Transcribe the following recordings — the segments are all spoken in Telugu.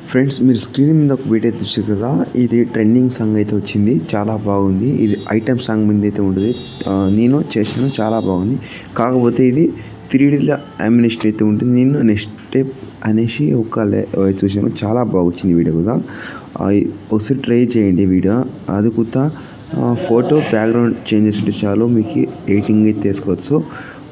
ఫ్రెండ్స్ మీరు స్క్రీన్ మీద ఒక వీడియో చూసారు కదా, ఇది ట్రెండింగ్ సాంగ్ అయితే వచ్చింది, చాలా బాగుంది. ఇది ఐటమ్ సాంగ్ మీద అయితే ఉంటుంది. నేను చేసాను, చాలా బాగుంది. కాకపోతే ఇది 3Dలో యానిమేషన్ అయితే ఉంటుంది. నేను నెక్స్ట్ స్టెప్ అనేసి చూసాను, చాలా బాగా వచ్చింది వీడియో కూడా. ఒకసారి ట్రై చేయండి వీడియో. అది కూడా ఫోటో బ్యాక్గ్రౌండ్ చేంజెస్ ఉంటే చాలు మీకు ఎడిటింగ్ అయితే తీసుకోవచ్చు.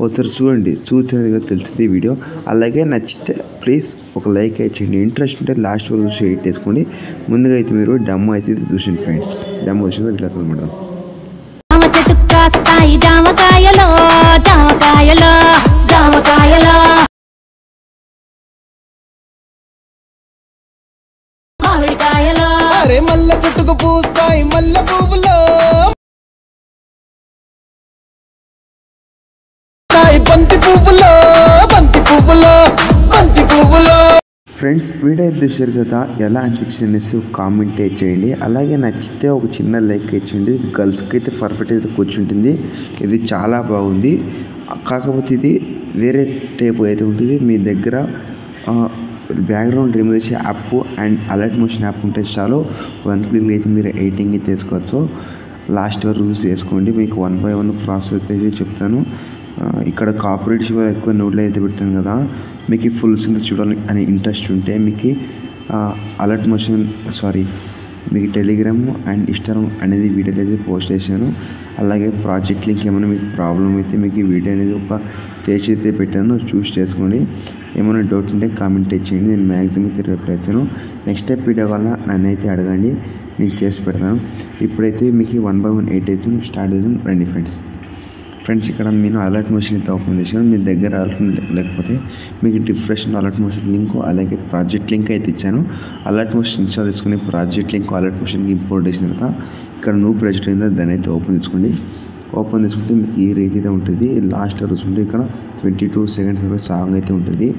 ఒకసారి చూడండి, చూసినదిగా తెలిసింది వీడియో. అలాగే నచ్చితే ప్లీజ్ ఒక లైక్ అయితే చేయండి. ఇంట్రెస్ట్ ఉంటే లాస్ట్ వరకు చూసి ఎడిట్ చేసుకోండి. ముందుగా అయితే మీరు డెమో అయితే చూసింది ఫ్రెండ్స్. డెమో వచ్చింది ఇట్లా కనబడదాం. మల్ల చెట్టుకు పూస్తాయి మల్ల పువ్వులో, బంతి పువ్వులో, బంతి పువ్వులో, బంతి పువ్వులో. ఫ్రెండ్స్ వీడియో చూసారు కదా, ఎలా అనిపించింది అనేసి కామెంట్ చేయండి. అలాగే నచ్చితే ఒక చిన్న లైక్ చేయండి. గర్ల్స్కి అయితే పర్ఫెక్ట్ అయితే కూర్చుంటుంది. ఇది చాలా బాగుంది. కాకపోతే ఇది వేరే టైప్ అయితే ఉంటుంది. మీ దగ్గర బ్యాక్గ్రౌండ్ రిమూవ్ చేసే app and alert motion app ఉంటే చాలు, 1 క్లిక్ అయితే మీరు ఎడిటింగ్ అయితే చేసుకోవచ్చు. లాస్ట్ వరకు యూజ్ చేసుకోండి. మీకు 1 by 1 ప్రాసెస్ అయితే చెప్తాను. ఇక్కడ కాపరేట్ కూడా ఎక్కువ నోట్లో అయితే పెట్టాను కదా, మీకు ఫుల్ సింగ్ చూడాలని అని ఇంట్రెస్ట్ ఉంటే మీకు అలర్ట్ మోషన్ మీకు టెలిగ్రామ్ అండ్ ఇన్స్టాగ్రామ్ అనేది వీడియో అయితే పోస్ట్ చేశాను. అలాగే ప్రాజెక్ట్ లింక్ ఏమైనా మీకు ప్రాబ్లం అయితే మీకు ఈ వీడియో అనేది ఒక పేజ్ అయితే పెట్టాను, చూస్ చేసుకోండి. ఏమైనా డౌట్ ఉంటే కామెంట్ చేయండి, నేను మ్యాక్సిమం అయితే రిప్లై ఇచ్చాను. నెక్స్ట్ టైప్ వీడియో వల్ల నన్ను అయితే అడగండి, నేను చేసి పెడతాను. ఇప్పుడైతే మీకు 1 by 1 8 అయితే స్టార్ట్ చేద్దాం రండి ఫ్రెండ్స్. ఇక్కడ నేను అలర్ట్ మోషన్ అయితే ఓపెన్ చేశాను. మీ దగ్గర అలర్ట్ లేకపోతే మీకు డిఫరెంట్ అలర్ట్ మోషన్ లింక్ అలాగే ప్రాజెక్ట్ లింక్ అయితే ఇచ్చాను. అలర్ట్ మోషన్ ఇన్స్టాల్ చేసుకుని ప్రాజెక్ట్ లింక్ అలర్ట్ మోషన్కి ఇంపోర్ట్ చేసిన తర్వాత ఇక్కడ న్యూ ప్రాజెక్ట్ అయిందో దాన్ని అయితే ఓపెన్ చేసుకోండి. ఓపెన్ చేసుకుంటే మీకు ఈ రీతి అయితే ఉంటుంది. లాస్ట్ చూసుకుంటే ఇక్కడ 22 seconds వరకు సాంగ్ అయితే ఉంటుంది.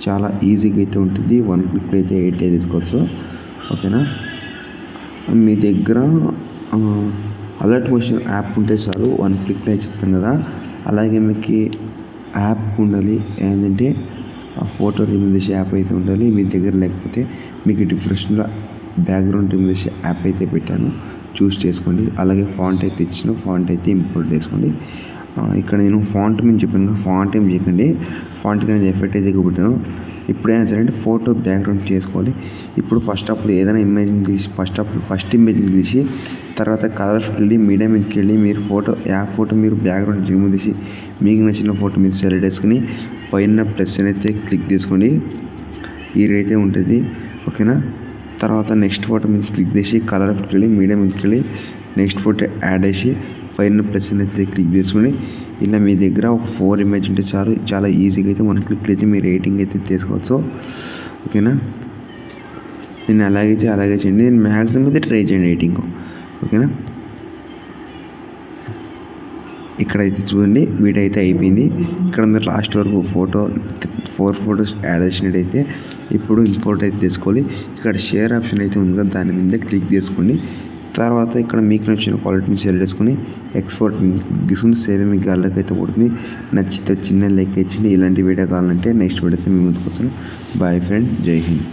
చాలా ఈజీగా అయితే ఉంటుంది. 1 క్లిక్ అయితే ఎడిట్ అయితే తీసుకోవచ్చు. ఓకేనా, మీ దగ్గర అలర్ట్ మోషన్ యాప్ ఉంటే చాలు, 1 క్లిక్లో అయితే చెప్తాను కదా. అలాగే మీకు యాప్ ఉండాలి, ఏంటంటే ఫోటో రిమూవ్ చేసే యాప్ అయితే ఉండాలి. మీ దగ్గర లేకపోతే మీకు డిఫరెంట్గా బ్యాక్గ్రౌండ్ రిమూవ్ చేసే యాప్ అయితే పెట్టాను, చూస్ చేసుకోండి. అలాగే ఫాంట్ అయితే ఇచ్చిన ఫాంట్ అయితే ఇంపోర్ట్ చేసుకోండి. ఇక్కడ నేను ఫాంట్ మీద చెప్పాను కదా, ఫాంట్ ఏం చేయకండి. ఫాంట్కి అనేది ఎఫెక్ట్ అయితే పెట్టాను. ఇప్పుడు ఏం సరే ఫోటో బ్యాక్గ్రౌండ్ చేసుకోవాలి. ఇప్పుడు ఫస్ట్ ఏదైనా ఇమేజ్ని తీసి ఫస్ట్ ఇమేజ్ని తీసి తర్వాత కలర్స్కి వెళ్ళి మీడియా మీదకి వెళ్ళి మీరు ఫోటో మీరు బ్యాక్గ్రౌండ్ రిమూవ్ చేసి మీకు నచ్చిన ఫోటో మీరు సెలెక్ట్ చేసుకుని పైన ప్లస్ అయితే క్లిక్ చేసుకోండి. ఈ రైతే ఉంటుంది. ఓకేనా, తర్వాత నెక్స్ట్ ఫోటో మీద క్లిక్ చేసి కలర్కి వెళ్ళి మీడియా మీదకి వెళ్ళి నెక్స్ట్ ఫోటో యాడ్ చేసి పైన ప్లస్ అయితే క్లిక్ చేసుకుని ఇలా మీ దగ్గర ఒక 4 ఇమేజ్ ఉంటే చాలు, చాలా ఈజీగా అయితే 1 క్లిక్ అయితే మీరు ఎడిటింగ్ అయితే తీసుకోవచ్చు. ఓకేనా, నేను అలాగే చేయండి. నేను మ్యాక్సిమం అయితే ట్రై చేయండి ఎడిటింగ్. ఓకేనా, ఇక్కడైతే చూడండి వీడియో అయితే అయిపోయింది. ఇక్కడ మీరు లాస్ట్ వరకు 4 ఫొటోస్ యాడ్ చేసినట్టయితే ఇప్పుడు ఇంపోర్ట్ అయితే తీసుకోవాలి. ఇక్కడ షేర్ ఆప్షన్ అయితే ఉంది కదా, దాని మీద క్లిక్ చేసుకోండి. తర్వాత ఇక్కడ మీకు నచ్చిన క్వాలిటీని సెలెక్ట్ చేసుకుని ఎక్స్పోర్ట్ తీసుకుని సేవ్ మీ గ్యాలరీకి అయితే పడుతుంది. నచ్చితే చిన్న లైక్ ఇచ్చింది. ఇలాంటి వీడియో కావాలంటే నెక్స్ట్ వీడియో అయితే మీ ముందుకు వస్తాను. బాయ్ ఫ్రెండ్, జై హింద్.